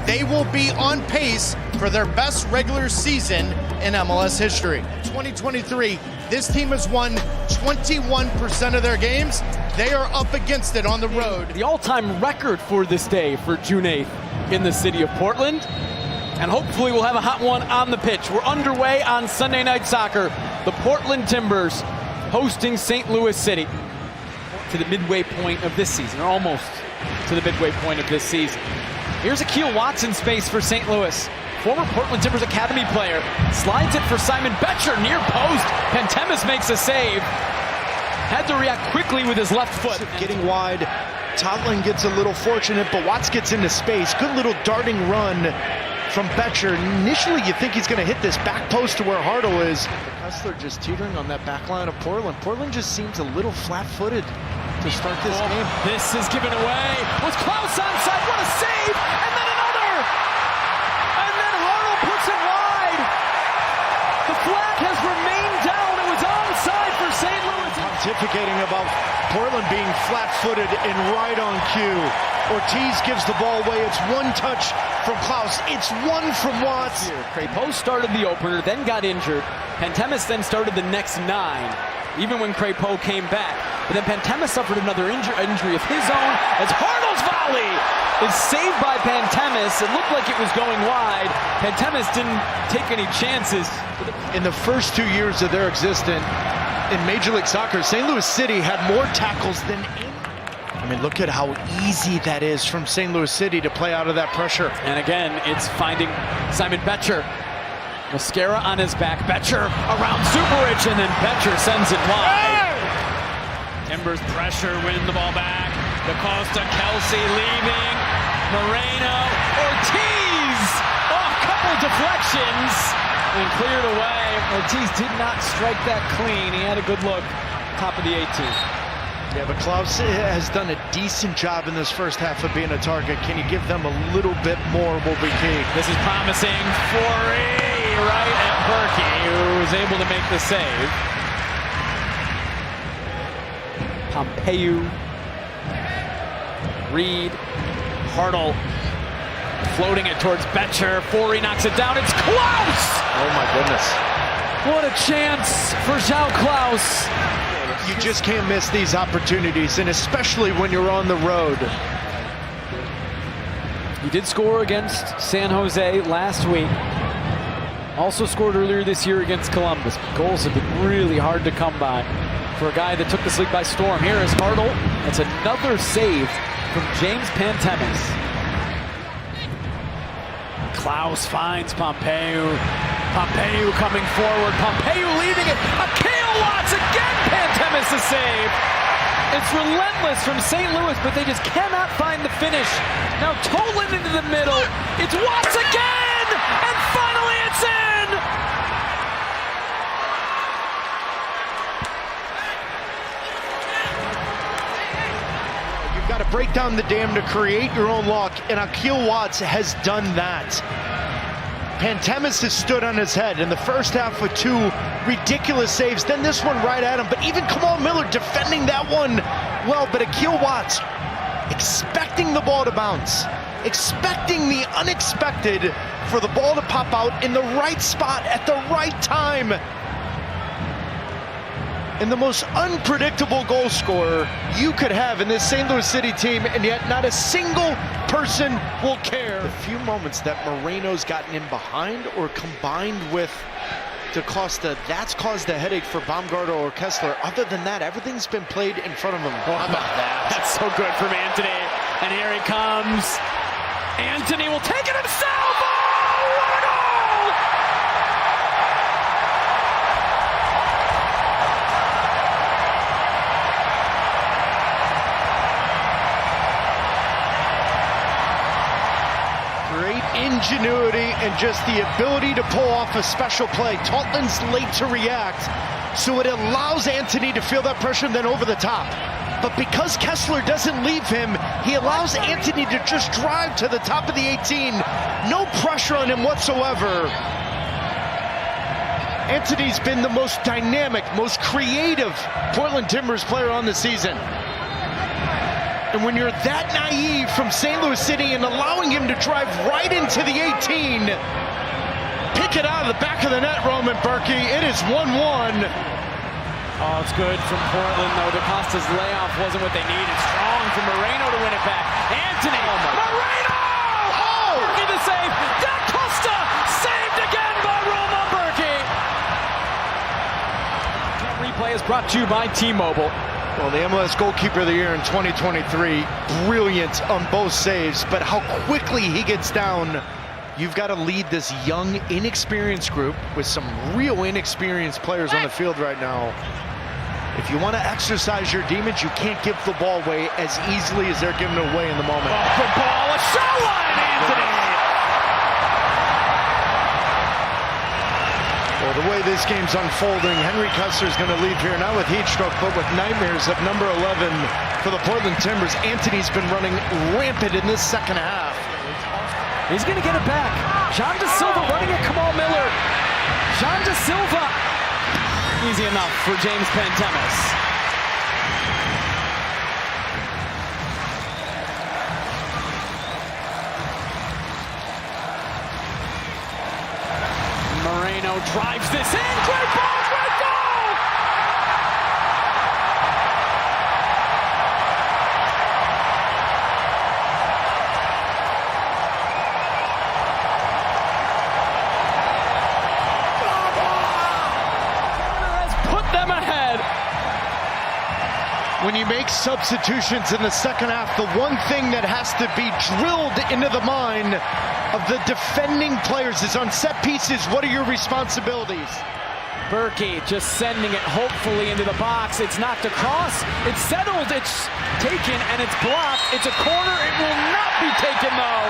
they will be on pace for their best regular season in MLS history. 2023, this team has won 21% of their games. They are up against it on the road. The all-time record for this day for June 8th in the city of Portland. And hopefully we'll have a hot one on the pitch. We're underway on Sunday Night Soccer. The Portland Timbers hosting St. Louis City to the midway point of this season, or almost to the midway point of this season. Here's Akil Watson space for St. Louis. Former Portland Timbers Academy player. Slides it for Simon Betcher, near post. Pantemis makes a save. Had to react quickly with his left foot. Getting wide, Totland gets a little fortunate, but Watts gets into space. Good little darting run from Betcher. Initially, you think he's going to hit this back post to where Hartle is. Kessler just teetering on that back line of Portland. Portland just seems a little flat-footed to start this game. This is given away. Was Klaus onside? What a save! And then another! And then Hartle puts it wide. The flag has remained down. It was onside for St. Louis. Pontificating about Portland being flat-footed and right on cue. Ortiz gives the ball away. It's one touch from Klaus. It's one from Watts. Crépeau started the opener, then got injured. Pantemis then started the next 9, even when Crépeau came back. But then Pantemis suffered another injury of his own as Hartle's volley is saved by Pantemis. It looked like it was going wide. Pantemis didn't take any chances. In the first 2 years of their existence in Major League Soccer, St. Louis City had more tackles than any. I mean, look at how easy that is from St. Louis City to play out of that pressure. And again, it's finding Simon Betcher. Mascara on his back. Betcher around Superich, and then Betcher sends it wide. Timbers pressure, win the ball back. DaCosta, Kelsey leaving. Moreno, Ortiz off couple deflections and cleared away. Ortiz did not strike that clean. He had a good look. Top of the 18. Yeah, but Klaus has done a decent job in this first half of being a target. Can you give them a little bit more will be key. This is promising. Forey right at Berkey, who is able to make the save. Pompeu, Reed, Hartle, floating it towards Betcher. Forey knocks it down. It's Klaus! Oh my goodness. What a chance for João Klaus. You just can't miss these opportunities, and especially when you're on the road. He did score against San Jose last week. Also scored earlier this year against Columbus. Goals have been really hard to come by for a guy that took this league by storm. Here is Hartle. That's another save from James Pantemis. Klaus finds Pompeu. Pompeu coming forward. Pompeu leaving it. Akil Watts again. Pantemis a save. It's relentless from St. Louis, but they just cannot find the finish. Now Toland into the middle. It's Watts again, and finally it's in. You've got to break down the dam to create your own luck, and Akil Watts has done that. Pantemis has stood on his head in the first half with 2 ridiculous saves, then this one right at him. But even Kamal Miller defending that one well. But Akil Watts expecting the ball to bounce, expecting the unexpected for the ball to pop out in the right spot at the right time. And the most unpredictable goal scorer you could have in this St. Louis City team, and yet not a single person will care. The few moments that Moreno's gotten in behind or combined with DaCosta, that's caused a headache for Baumgartner or Kessler. Other than that, everything's been played in front of him. How about that? That's so good from Anthony. And here he comes. Anthony will take it himself. Oh, what a goal! Great ingenuity and just the ability to pull off a special play. Totland's late to react, so it allows Anthony to feel that pressure and then over the top. But because Kessler doesn't leave him, he allows Anthony to just drive to the top of the 18. No pressure on him whatsoever. Anthony's been the most dynamic, most creative Portland Timbers player on the season. And when you're that naive from St. Louis City and allowing him to drive right into the 18, pick it out of the back of the net, Roman Berkey. It is 1-1. Oh, it's good from Portland, though. DaCosta's layoff wasn't what they needed. Strong from Moreno to win it back. Anthony! Moreno! Oh! Berkey the save. DaCosta saved again by Roman Berkey. That replay is brought to you by T-Mobile. Well, the MLS Goalkeeper of the Year in 2023, brilliant on both saves, but how quickly he gets down. You've got to lead this young, inexperienced group with some real inexperienced players on the field right now. If you want to exercise your demons, you can't give the ball away as easily as they're giving it away in the moment. Off the ball, a shot line, Anthony! Well, the way this game's unfolding, Henry Kessler's going to leave here, not with heat stroke, but with nightmares of number 11 for the Portland Timbers. Anthony's been running rampant in this second half. He's going to get it back. John Da Silva running at Kamal Miller. John Da Silva. Easy enough for James Pantemis. Moreno drives this in. Great ball, great goal! Put them ahead. When you make substitutions in the second half, the one thing that has to be drilled into the mind of the defending players is on set pieces, what are your responsibilities? Berkey just sending it hopefully into the box. It's knocked across. It's settled. It's taken and it's blocked. It's a corner. It will not be taken though.